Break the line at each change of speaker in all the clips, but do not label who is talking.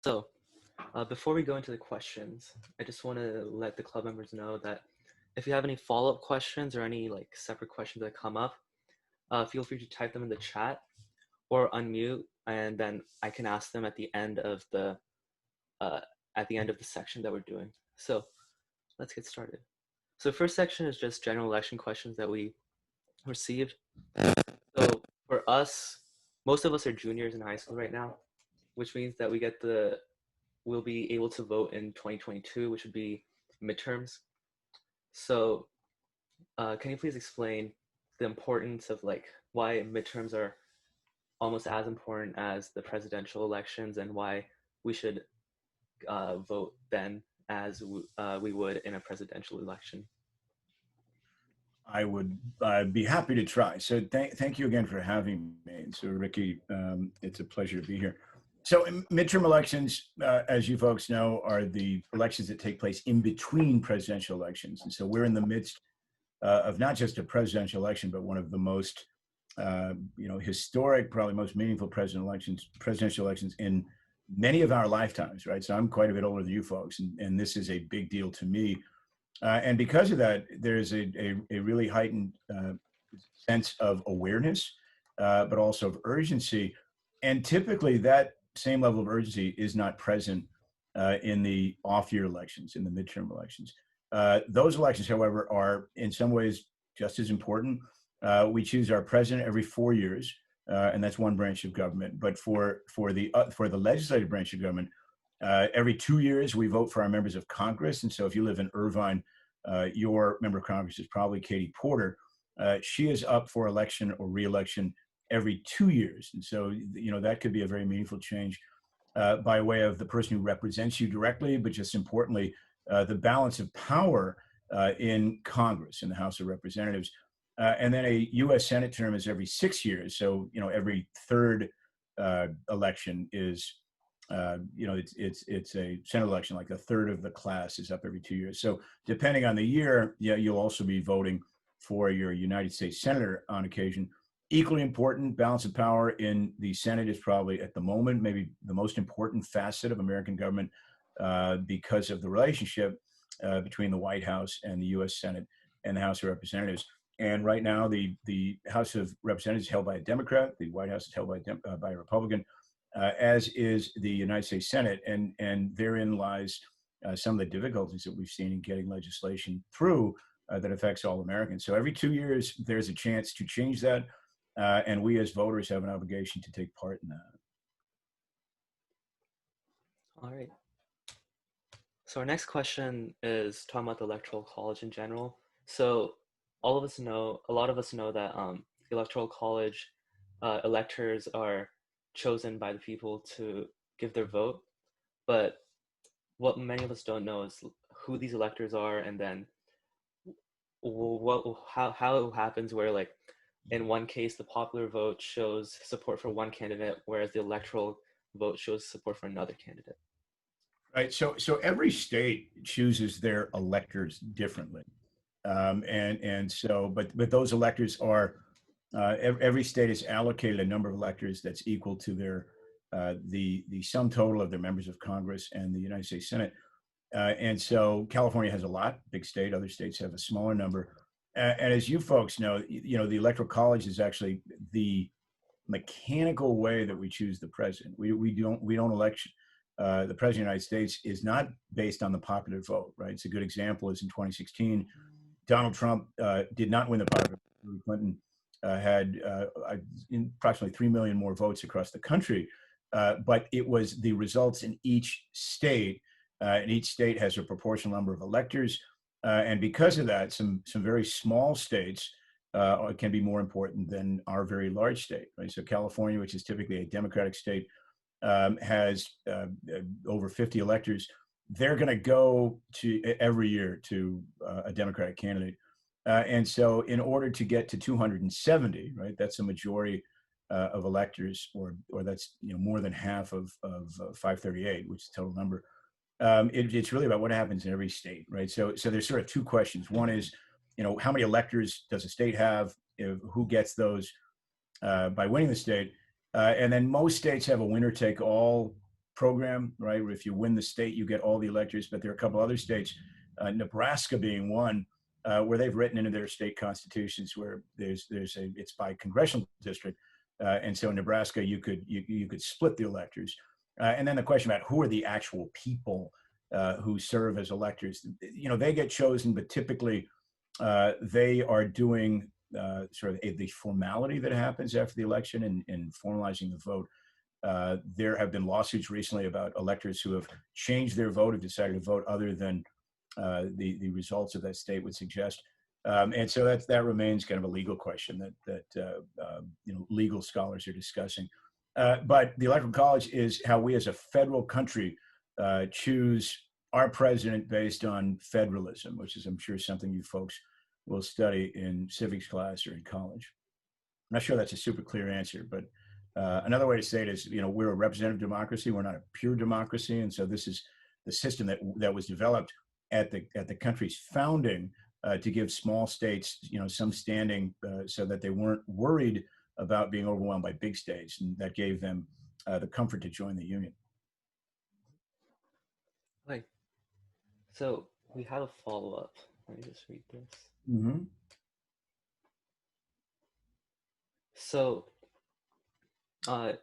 So, before we go into the questions, I just want to let the club members know that if you have any follow-up questions or any like separate questions that come up, feel free to type them in the chat or unmute, and then I can ask them uh, at the end of the section that we're doing. So, let's get started. So, first section is just general election questions that we received. So, for us, most of us are juniors in high school right now, which means that we'll be able to vote in 2022, which would be midterms. So, can you please explain the importance of like why midterms are almost as important as the presidential elections and why we should vote then as we would in a presidential election?
I would be happy to try. So thank you again for having me. So Ricky, it's a pleasure to be here. So midterm elections, as you folks know, are the elections that take place in between presidential elections. And so we're in the midst of not just a presidential election, but one of the most, historic, probably most meaningful presidential elections in many of our lifetimes, right? So I'm quite a bit older than you folks, and this is a big deal to me. And because of that, there's a really heightened sense of awareness, but also of urgency. And typically that same level of urgency is not present in the off-year elections, in the midterm elections. Those elections, however, are in some ways just as important. We choose our president every 4 years, and that's one branch of government. But for the legislative branch of government, every 2 years, we vote for our members of Congress. And so if you live in Irvine, your member of Congress is probably Katie Porter. She is up for election or reelection every 2 years. And so, that could be a very meaningful change by way of the person who represents you directly, but just importantly, the balance of power in Congress, in the House of Representatives. And then a U.S. Senate term is every 6 years. So, every third election is it's a Senate election, like a third of the class is up every 2 years. So depending on the year, you'll also be voting for your United States Senator on occasion. Equally important, balance of power in the Senate is probably at the moment, maybe the most important facet of American government because of the relationship between the White House and the U.S. Senate and the House of Representatives. And right now, the House of Representatives is held by a Democrat. The White House is held by a Republican. As is the United States Senate, and therein lies some of the difficulties that we've seen in getting legislation through that affects all Americans. So every 2 years, there's a chance to change that, and we as voters have an obligation to take part in that.
All right. So our next question is talking about the electoral college in general. So a lot of us know that electoral college electors are chosen by the people to give their vote, but what many of us don't know is who these electors are, and then how it happens where like in one case the popular vote shows support for one candidate, whereas the electoral vote shows support for another candidate.
Right. So every state chooses their electors differently, but those electors are. Every state is allocated a number of electors that's equal to their the sum total of their members of Congress and the United States Senate. And so California has a lot, big state. Other states have a smaller number. And as you folks know, the Electoral College is actually the mechanical way that we choose the president. We don't elect the president of the United States is not based on the popular vote, right? It's a good example is in 2016, Donald Trump did not win the popular vote. Hillary Clinton had approximately 3 million more votes across the country, but it was the results in each state, and each state has a proportional number of electors, and because of that, some very small states can be more important than our very large state, right? So California, which is typically a Democratic state, has over 50 electors. They're going to go to every year to a Democratic candidate. And so in order to get to 270, right, that's a majority of electors, or that's more than half of 538, which is the total number. It's really about what happens in every state, right? So there's sort of two questions. One is, how many electors does a state have? Who gets those by winning the state? And then most states have a winner-take-all program, right? Where if you win the state, you get all the electors. But there are a couple other states, Nebraska being one, where they've written into their state constitutions where it's by congressional district, and so in Nebraska you could split the electors, and then the question about who are the actual people who serve as electors. They get chosen, but typically they are doing sort of the formality that happens after the election and formalizing the vote. There have been lawsuits recently about electors who have changed their vote, have decided to vote other than the results of that state would suggest. And so that remains kind of a legal question that legal scholars are discussing. But the Electoral College is how we as a federal country choose our president based on federalism, which is, I'm sure, something you folks will study in civics class or in college. I'm not sure that's a super clear answer, but another way to say it is, we're a representative democracy. We're not a pure democracy. And so this is the system that was developed at the country's founding to give small states, some standing so that they weren't worried about being overwhelmed by big states. And that gave them the comfort to join the union.
Right. So we have a follow-up. Let me just read this.
Mm-hmm.
So the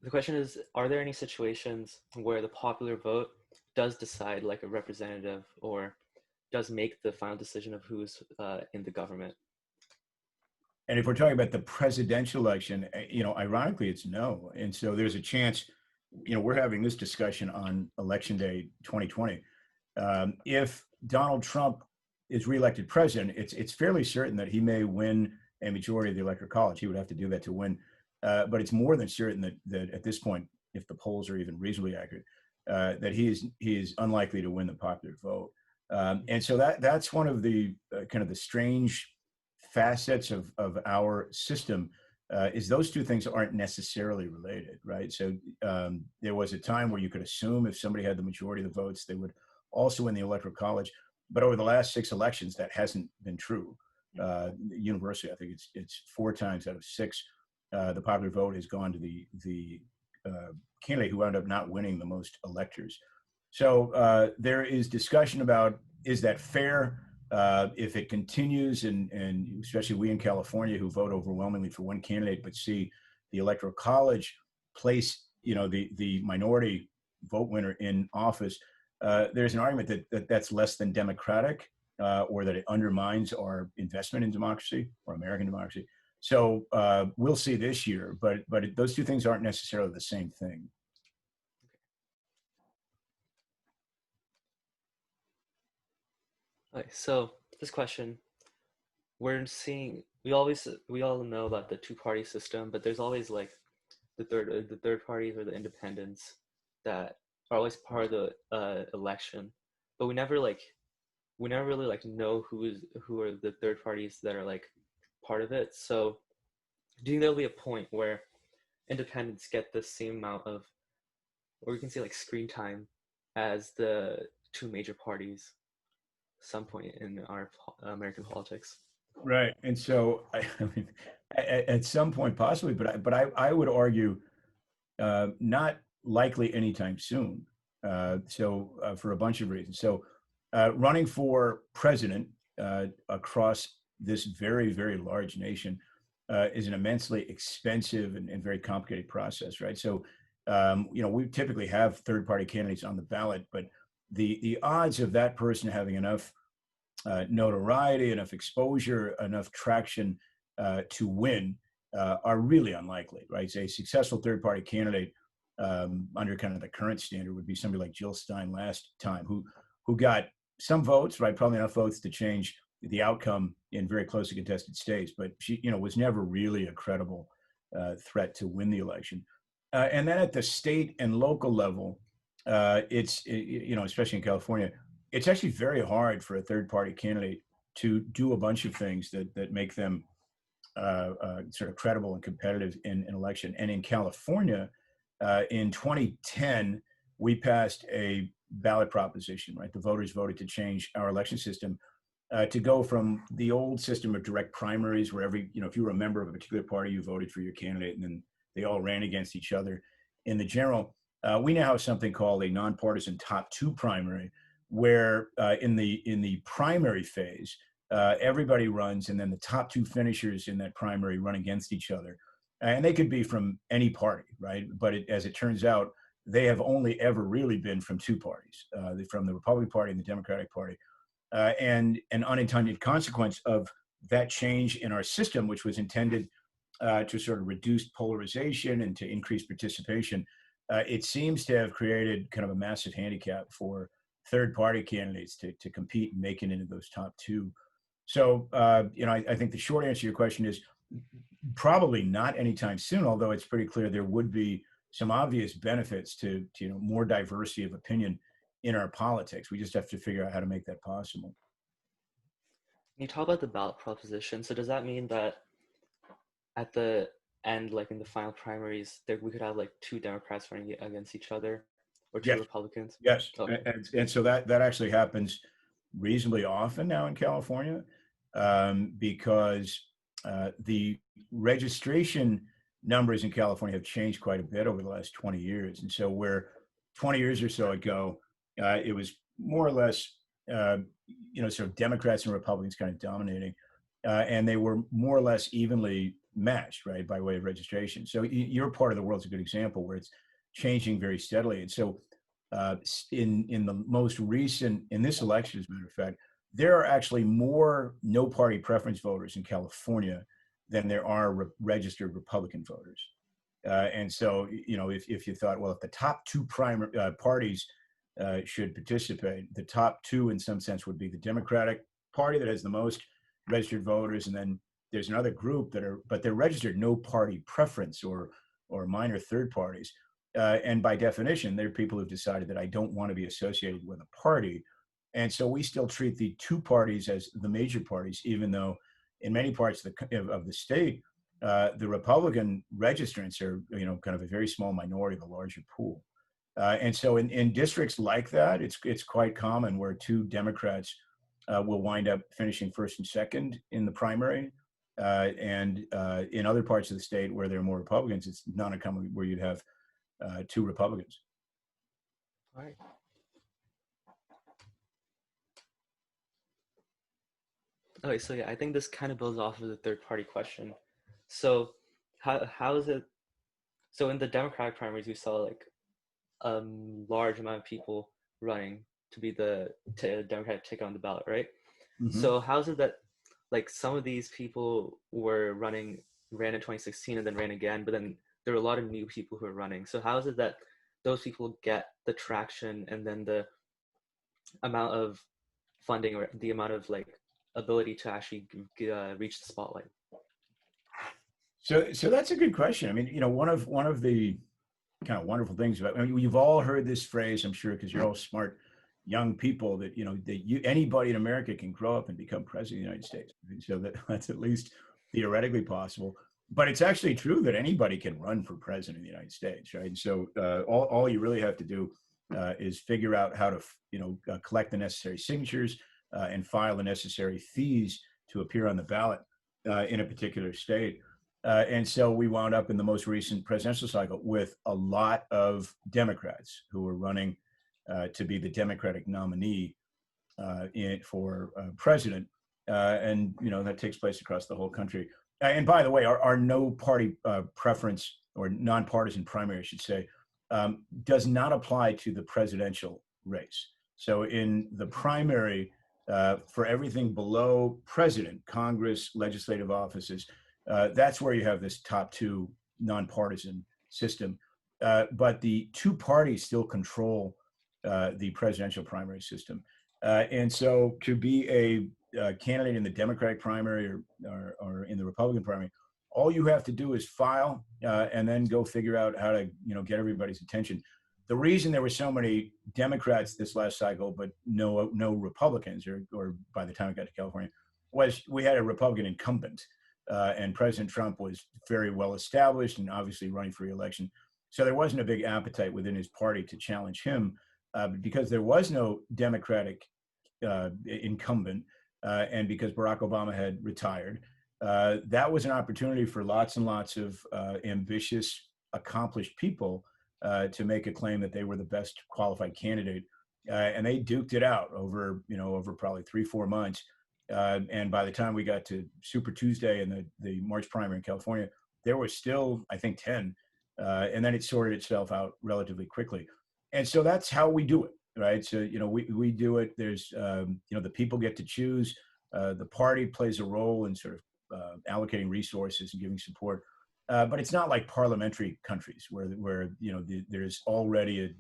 question is, are there any situations where the popular vote does decide like a representative or does make the final decision of who's in the government?
And if we're talking about the presidential election, ironically, it's no. And so there's a chance, we're having this discussion on Election Day 2020. If Donald Trump is reelected president, it's fairly certain that he may win a majority of the Electoral College. He would have to do that to win. But it's more than certain that at this point, if the polls are even reasonably accurate, that he is unlikely to win the popular vote. And so that's one of the kind of the strange facets of our system, is those two things aren't necessarily related, right? So there was a time where you could assume if somebody had the majority of the votes, they would also win the Electoral College. But over the last 6 elections, that hasn't been true. Universally, I think it's 4 times out of 6, the popular vote has gone to the candidate who wound up not winning the most electors. So there is discussion about, is that fair? If it continues, and especially we in California who vote overwhelmingly for one candidate, but see the Electoral College place, the minority vote winner in office, there's an argument that's less than democratic, or that it undermines our investment in democracy or American democracy. So we'll see this year, but those two things aren't necessarily the same thing.
Okay, so this question, we're seeing, we all know about the two-party system, but there's always like the third parties or the independents that are always part of the election, but we never really like know who are the third parties that are like part of it. So do you think there'll be a point where independents get the same amount of, or we can say like screen time as the two major parties some point in our American politics?
Right. And so I mean, at some point possibly, but I would argue not likely anytime soon. So for a bunch of reasons. So running for president across this very, very large nation is an immensely expensive and very complicated process, right? So, we typically have third-party candidates on the ballot, but the odds of that person having enough notoriety, enough exposure, enough traction to win are really unlikely, right? So a successful third-party candidate under kind of the current standard would be somebody like Jill Stein last time, who got some votes, right? Probably enough votes to change the outcome in very closely contested states, but she, was never really a credible threat to win the election. And then at the state and local level, especially in California, it's actually very hard for a third-party candidate to do a bunch of things that make them sort of credible and competitive in an election. And in California, in 2010, we passed a ballot proposition, right? The voters voted to change our election system to go from the old system of direct primaries, where if you were a member of a particular party, you voted for your candidate, and then they all ran against each other in the general, we now have something called a nonpartisan top two primary, where in the primary phase, everybody runs, and then the top two finishers in that primary run against each other, and they could be from any party, right? But as it turns out, they have only ever really been from two parties, from the Republican Party and the Democratic Party, and an unintended consequence of that change in our system, which was intended to sort of reduce polarization and to increase participation, it seems to have created kind of a massive handicap for third party candidates to compete and make it into those top two. So, I think the short answer to your question is probably not anytime soon, although it's pretty clear there would be some obvious benefits to more diversity of opinion in our politics. We just have to figure out how to make that possible.
You talk about the ballot proposition. So does that mean that at the end, like in the final primaries, there we could have like two Democrats running against each other, or two
Yes.
Republicans?
Yes,
Okay.
and so that actually happens reasonably often now in California, because the registration numbers in California have changed quite a bit over the last 20 years. And so where 20 years or so ago, it was more or less, sort of Democrats and Republicans kind of dominating, and they were more or less evenly matched, right, by way of registration. So your part of the world's a good example where it's changing very steadily. And so in the most recent, in this election, as a matter of fact, there are actually more no party preference voters in California than there are registered Republican voters. And so, if you thought, well, if the top two primary parties should participate, the top two in some sense would be the Democratic Party that has the most registered voters, and then there's another group but they're registered no party preference or minor third parties. And by definition, they're people who've decided that I don't want to be associated with a party. And so we still treat the two parties as the major parties, even though in many parts of the state, the Republican registrants are, kind of a very small minority of a larger pool. And so in districts like that, it's quite common where two Democrats will wind up finishing first and second in the primary. And in other parts of the state where there are more Republicans, it's not uncommon where you'd have two Republicans.
All right. Okay, so yeah, I think this kind of builds off of the third party question. So how is it? So in the Democratic primaries, we saw like a large amount of people running to be the Democratic ticket on the ballot, right?
Mm-hmm.
So how's it that like some of these people ran in 2016 and then ran again, but then there are a lot of new people who are running. So how is it that those people get the traction and then the amount of funding or the amount of like ability to actually reach the spotlight?
So that's a good question. I mean, one of the kind of wonderful things about, I mean, you've all heard this phrase, I'm sure, because you're all smart young people, that anybody in America can grow up and become president of the United States. And so that's at least theoretically possible. But it's actually true that anybody can run for president of the United States, right? And so all you really have to do is figure out how to collect the necessary signatures and file the necessary fees to appear on the ballot in a particular state. And so we wound up in the most recent presidential cycle with a lot of Democrats who were running to be the Democratic nominee for president. And that takes place across the whole country. And by the way, our no party preference, or nonpartisan primary, I should say, does not apply to the presidential race. So in the primary, for everything below president, Congress, legislative offices, that's where you have this top two nonpartisan system. But the two parties still control the presidential primary system. And so to be a candidate in the Democratic primary or in the Republican primary, all you have to do is file and then go figure out how to get everybody's attention. The reason there were so many Democrats this last cycle, but no Republicans, or by the time it got to California, was we had a Republican incumbent. And President Trump was very well established and obviously running for re-election. So there wasn't a big appetite within his party to challenge him because there was no Democratic incumbent and because Barack Obama had retired. That was an opportunity for lots and lots of ambitious, accomplished people to make a claim that they were the best qualified candidate. And they duked it out over, over probably 3-4 months. And by the time we got to Super Tuesday and the March primary in California, there was still, I think, 10. And then it sorted itself out relatively quickly. And so that's how we do it, right? So, we do it. There's, the people get to choose. The party plays a role in sort of allocating resources and giving support. But it's not like parliamentary countries where there's already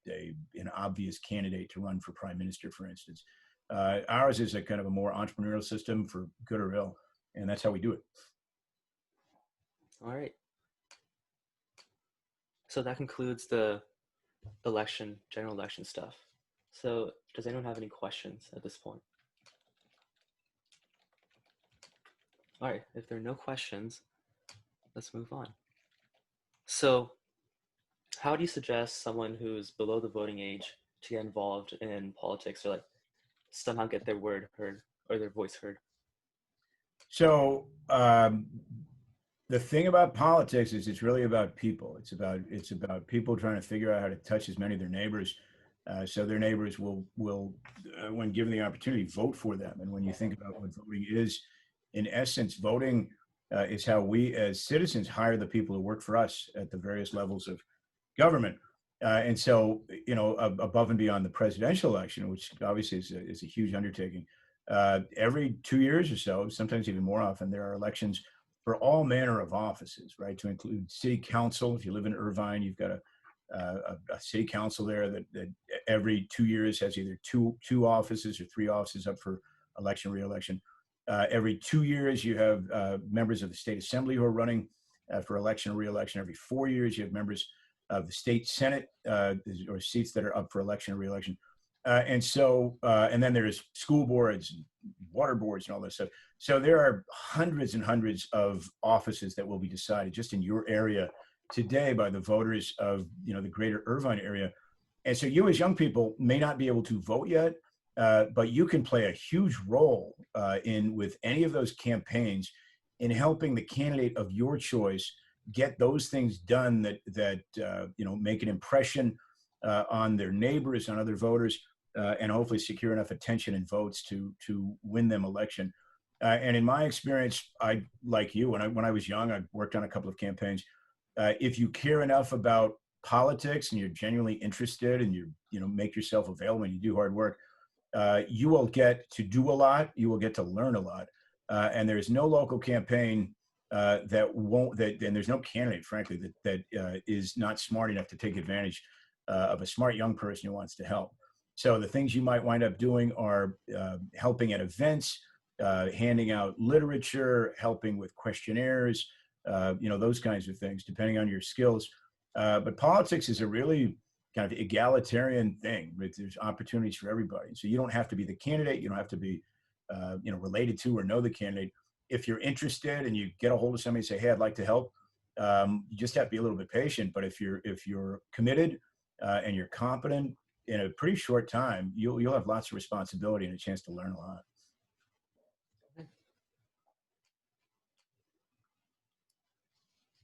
an obvious candidate to run for prime minister, for instance. Ours is a kind of a more entrepreneurial system, for good or ill, and that's how we do it.
All right. So that concludes the general election stuff. So does anyone have any questions at this point? All right, if there are no questions, let's move on. So how do you suggest someone who's below the voting age to get involved in politics, or like somehow get their word heard or their voice heard?
So the thing about politics is it's really about people. It's about people trying to figure out how to touch as many of their neighbors, so their neighbors will when given the opportunity, vote for them. And when you think about what voting is, in essence, voting is how we as citizens hire the people who work for us at the various levels of government. And so, above and beyond the presidential election, which obviously is a huge undertaking, every 2 years or so, sometimes even more often, there are elections for all manner of offices, right? To include city council. If you live in Irvine, you've got a city council there that every 2 years has either two offices or three offices up for election, re-election. Every 2 years, you have members of the state assembly who are running for election or re-election. Every 4 years, you have members of the state senate or seats that are up for election or re-election. And then there's school boards and water boards and all this stuff. So there are hundreds and hundreds of offices that will be decided just in your area today by the voters of the greater Irvine area. And so you as young people may not be able to vote yet, but you can play a huge role with any of those campaigns in helping the candidate of your choice get those things done that make an impression on their neighbors, on other voters, and hopefully secure enough attention and votes to win them election. And in my experience, I, like you, when I was young, I worked on a couple of campaigns. If you care enough about politics and you're genuinely interested and you make yourself available and you do hard work, you will get to do a lot. You will get to learn a lot. And there's no local campaign and there's no candidate, frankly, that is not smart enough to take advantage of a smart young person who wants to help. So the things you might wind up doing are helping at events, handing out literature, helping with questionnaires, those kinds of things, depending on your skills. But politics is a really kind of egalitarian thing. There's opportunities for everybody. So you don't have to be the candidate. You don't have to be, related to or know the candidate. If you're interested and you get a hold of somebody and say, "Hey, I'd like to help," you just have to be a little bit patient. But if you're committed and you're competent, in a pretty short time, you'll have lots of responsibility and a chance to learn a lot.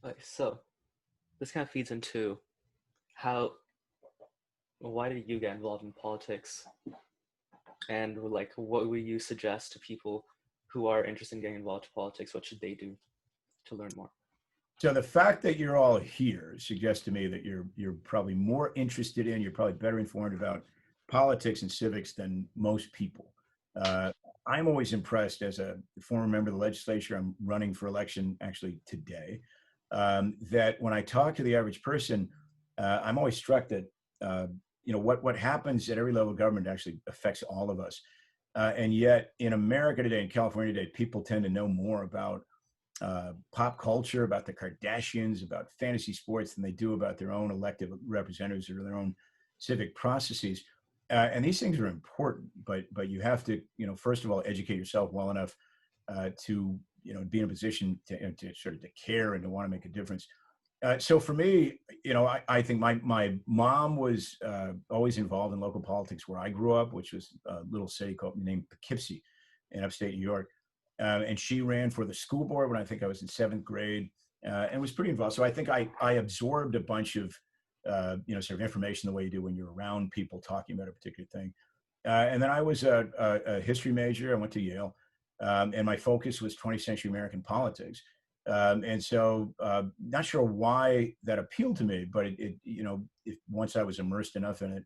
Okay, so this kind of feeds into why did you get involved in politics, and like what would you suggest to people who are interested in getting involved in politics? What should they do to learn more?
So the fact that you're all here suggests to me that you're probably more interested in, you're probably better informed about politics and civics than most people. I'm always impressed, as a former member of the legislature, I'm running for election actually today, that when I talk to the average person, I'm always struck that what happens at every level of government actually affects all of us. And yet in America today, in California today, people tend to know more about pop culture, about the Kardashians, about fantasy sports than they do about their own elected representatives or their own civic processes. And these things are important, but you have to, first of all, educate yourself well enough to, be in a position to sort of to care and to want to make a difference. So for me, I think my mom was always involved in local politics where I grew up, which was a little city named Poughkeepsie in upstate New York. And she ran for the school board when I think I was in seventh grade and was pretty involved. So I think I absorbed a bunch of sort of information the way you do when you're around people talking about a particular thing. And then I was a history major. I went to Yale, and my focus was 20th century American politics. And so, not sure why that appealed to me, but once I was immersed enough in it,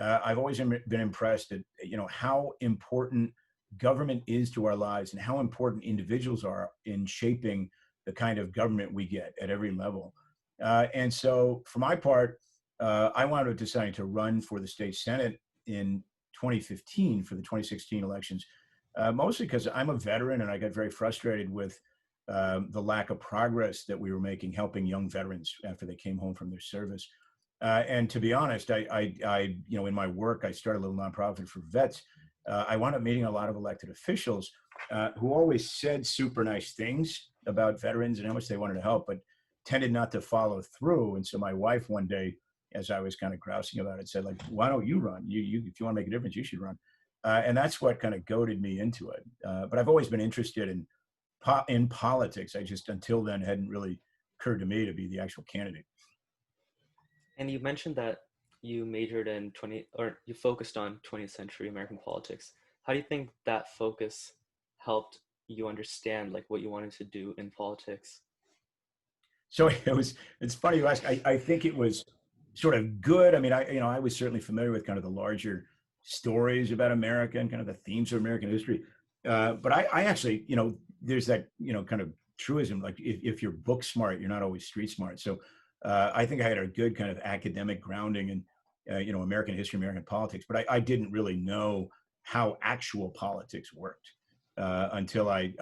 I've always been impressed at how important government is to our lives and how important individuals are in shaping the kind of government we get at every level. And so, for my part, I wound up deciding to run for the state senate in 2015 for the 2016 elections, mostly because I'm a veteran and I got very frustrated with the lack of progress that we were making helping young veterans after they came home from their service. And to be honest, in my work, I started a little nonprofit for vets. I wound up meeting a lot of elected officials who always said super nice things about veterans and how much they wanted to help, but tended not to follow through. And so my wife one day, as I was kind of grousing about it, said, like, why don't you run? If you want to make a difference, you should run. And that's what kind of goaded me into it. But I've always been interested in politics. I just, until then, hadn't really occurred to me to be the actual candidate.
And you mentioned that you majored in you focused on 20th century American politics. How do you think that focus helped you understand like what you wanted to do in politics?
So it's funny you ask. I think it was sort of good. I mean, I was certainly familiar with kind of the larger stories about America and kind of the themes of American history. But I actually, there's that, kind of truism, like if you're book smart, you're not always street smart. So I think I had a good kind of academic grounding in, American history, American politics, but I didn't really know how actual politics worked until I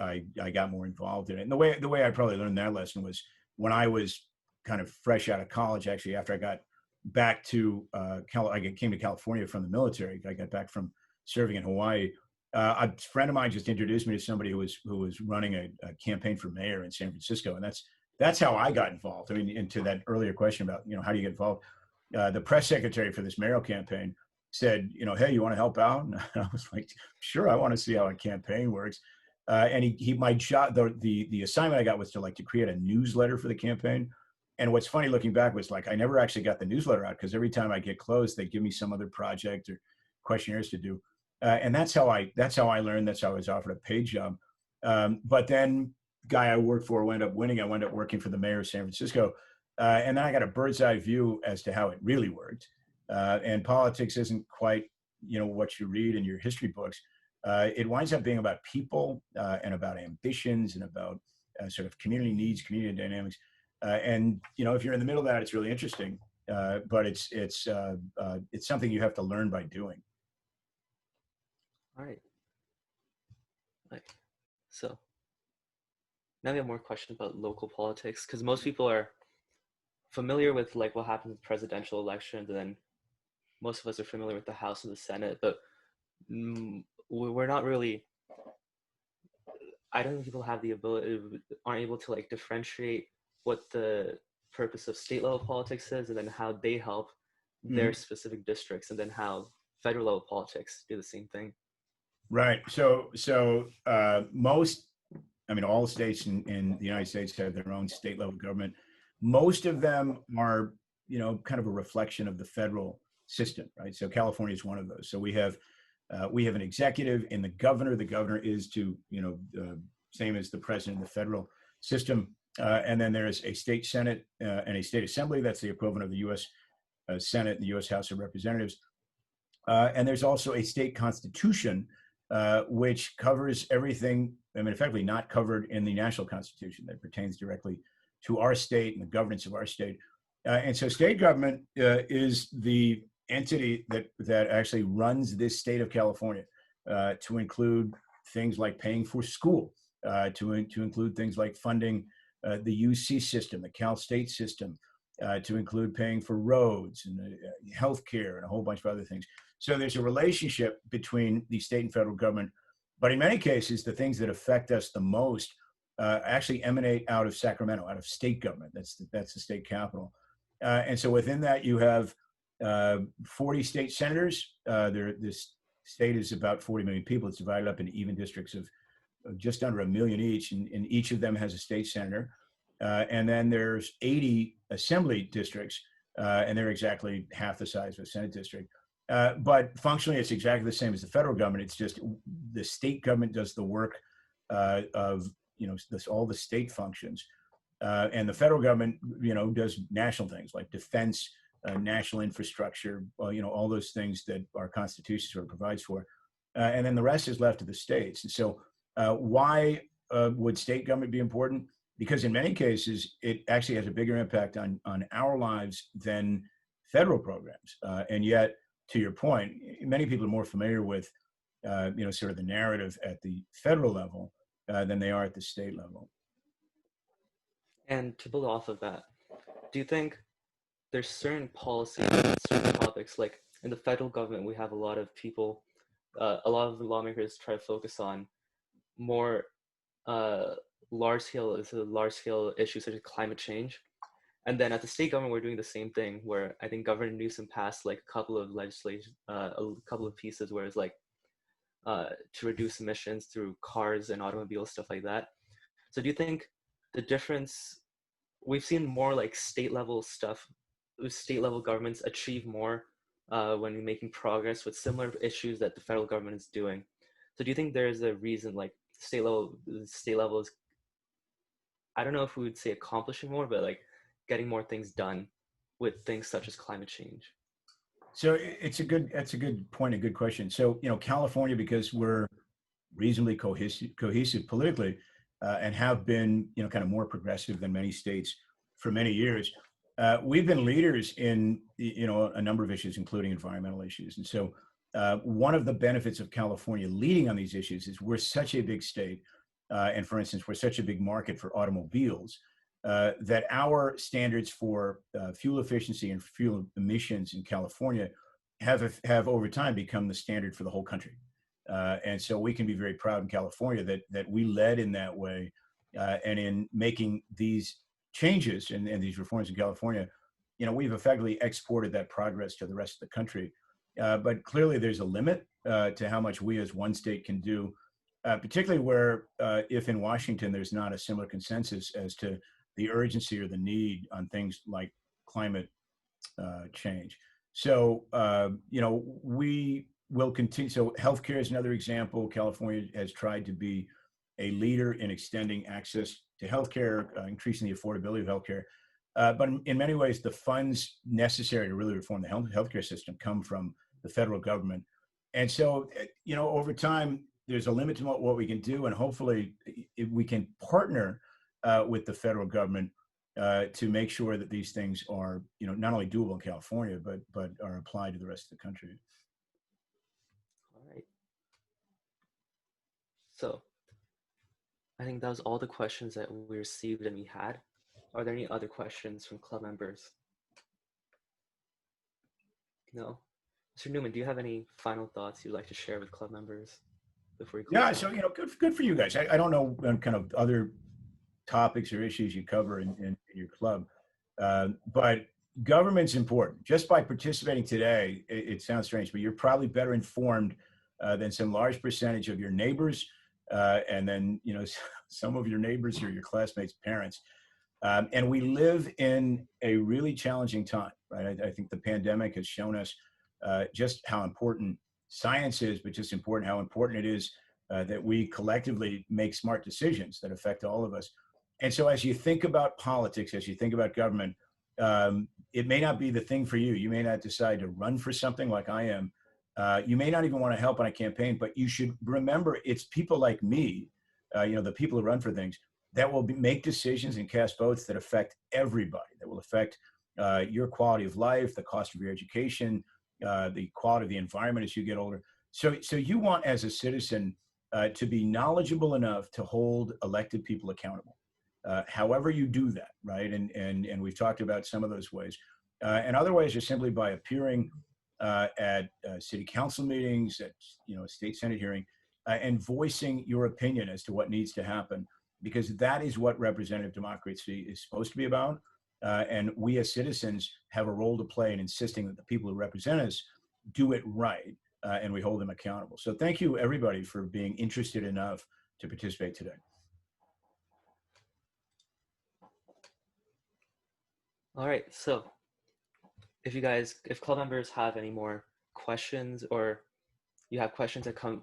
got more involved in it. And the way I probably learned that lesson was when I was kind of fresh out of college, actually, after I got back to I came to California from the military. I got back from serving in Hawaii. A friend of mine just introduced me to somebody who was running a campaign for mayor in San Francisco, and that's how I got involved. I mean, into that earlier question about how do you get involved. The press secretary for this mayoral campaign said, hey, you want to help out? And I was like, sure, I want to see how a campaign works. And he my job, the assignment I got was to create a newsletter for the campaign. And what's funny looking back was I never actually got the newsletter out because every time I get close, they give me some other project or questionnaires to do. And that's how I learned. That's how I was offered a paid job. But then guy I worked for wound up winning. I wound up working for the mayor of San Francisco. And then I got a bird's eye view as to how it really worked. And politics isn't quite, what you read in your history books. It winds up being about people and about ambitions and about sort of community needs, community dynamics. And if you're in the middle of that, it's really interesting. But it's something you have to learn by doing.
All right. So now we have more questions about local politics because most people are familiar with what happens with presidential elections, and then most of us are familiar with the House and the Senate, but we're not really. I don't think people have the ability, aren't able to differentiate what the purpose of state level politics is, and then how they help their specific districts, and then how federal level politics do the same thing.
Right. So all states in the United States have their own state level government. Most of them are, kind of a reflection of the federal system, right? So California is one of those. So we have an executive and the governor. The governor is same as the president in the federal system. And then there is a state Senate and a state assembly. That's the equivalent of the U.S. Senate and the U.S. House of Representatives. And there's also a state constitution, which covers everything, effectively not covered in the national constitution that pertains directly to our state and the governance of our state. And so state government is the entity that actually runs this state of California, to include things like paying for school, to include things like funding the UC system, the Cal State system, to include paying for roads and healthcare and a whole bunch of other things. So there's a relationship between the state and federal government, but in many cases, the things that affect us the most actually emanate out of Sacramento, out of state government. That's the state capital. And so within that, you have 40 state senators. This state is about 40 million people. It's divided up into even districts of just under 1 million each, and each of them has a state senator. And then there's 80 assembly districts, and they're exactly half the size of a Senate district. But functionally, it's exactly the same as the federal government. It's just the state government does the work of all the state functions, and the federal government does national things like defense, national infrastructure, all those things that our Constitution sort of provides for, and then the rest is left to the states. And so, why would state government be important? Because in many cases, it actually has a bigger impact on our lives than federal programs. And yet, to your point, many people are more familiar with, sort of the narrative at the federal level than they are at the state level.
And to build off of that, do you think there's certain policies, certain topics, like in the federal government, we have a lot of people, a lot of the lawmakers try to focus on more large scale issues such as climate change. And then at the state government, we're doing the same thing, where I think Governor Newsom passed like a couple of legislation, a couple of pieces where it's like to reduce emissions through cars and automobiles, stuff like that. So do you think the difference, we've seen more like state level stuff, state level governments achieve more when making progress with similar issues that the federal government is doing. So do you think there's a reason like state level is, I don't know if we would say accomplishing more, but like getting more things done with things such as climate change?
So that's a good point, a good question. So, California, because we're reasonably cohesive politically, and have been, kind of more progressive than many states for many years. We've been leaders in, a number of issues, including environmental issues. And so, one of the benefits of California leading on these issues is we're such a big state, and for instance, we're such a big market for automobiles. That our standards for fuel efficiency and fuel emissions in California have over time become the standard for the whole country. And so we can be very proud in California that we led in that way, and in making these changes and these reforms in California, we've effectively exported that progress to the rest of the country. But clearly there's a limit to how much we as one state can do, particularly where if in Washington there's not a similar consensus as to the urgency or the need on things like climate change. So, we will continue. So healthcare is another example. California has tried to be a leader in extending access to healthcare, increasing the affordability of healthcare. But in many ways, the funds necessary to really reform the healthcare system come from the federal government. And so, over time, there's a limit to what we can do. And hopefully we can partner with the federal government to make sure that these things are, not only doable in California, but are applied to the rest of the country.
All right. So I think that was all the questions that we received and we had. Are there any other questions from club members? No. Mr. Newman, do you have any final thoughts you'd like to share with club members before we close?
Yeah, so good for you guys. I don't know kind of other topics or issues you cover in your club, but government's important. Just by participating today, it sounds strange, but you're probably better informed than some large percentage of your neighbors, and then some of your neighbors or your classmates' parents. And we live in a really challenging time, right? I think the pandemic has shown us just how important science is, but just how important it is that we collectively make smart decisions that affect all of us. And so as you think about politics, as you think about government, it may not be the thing for you. You may not decide to run for something like I am. You may not even want to help on a campaign, but you should remember it's people like me, the people who run for things, that will make decisions and cast votes that affect everybody, that will affect your quality of life, the cost of your education, the quality of the environment as you get older. So you want, as a citizen, to be knowledgeable enough to hold elected people accountable. However you do that, right? And we've talked about some of those ways. And other ways are simply by appearing at city council meetings, at a state senate hearing, and voicing your opinion as to what needs to happen, because that is what representative democracy is supposed to be about. And we as citizens have a role to play in insisting that the people who represent us do it right, and we hold them accountable. So thank you, everybody, for being interested enough to participate today.
All right, so if club members have any more questions, or you have questions that come